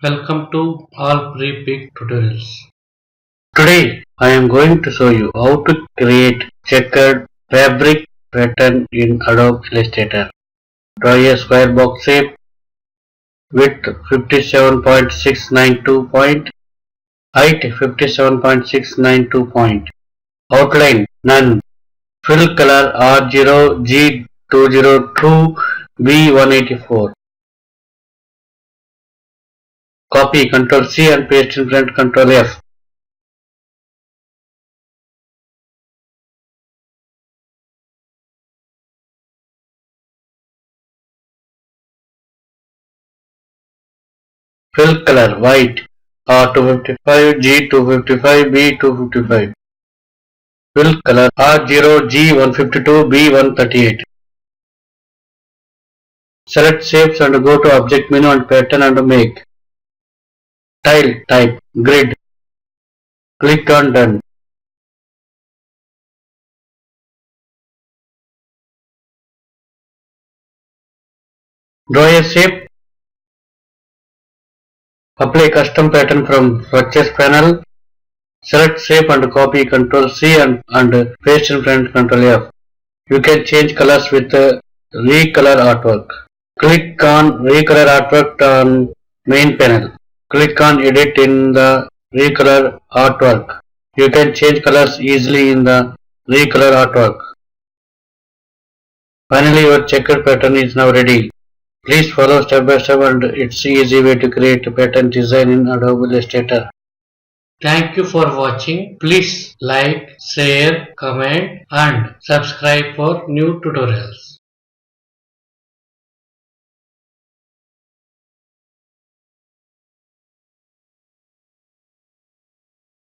Welcome to all pre-pick tutorials. Today I am going to show you how to create checkered fabric pattern in Adobe Illustrator. Draw a square box shape, width 57.692 point, height 57.692 point, outline none, fill color R0, G202, B184. Copy Ctrl C and paste in front Ctrl F. Fill color white R255, G255, B255. Fill color R0, G152, B138. Select shapes and go to object menu and pattern and make. Tile type grid. Click on done. Draw a shape. Apply custom pattern from purchase panel. Select shape and copy Ctrl C and paste in front Ctrl F. You can change colors with recolor artwork. Click on recolor artwork on main panel. Click on edit in the recolor artwork. You can change colors easily in the recolor artwork. Finally, your checkered pattern is now ready. Please follow step by step and it's easy way to create a pattern design in Adobe Illustrator. Thank you for watching. Please like, share, comment and subscribe for new tutorials.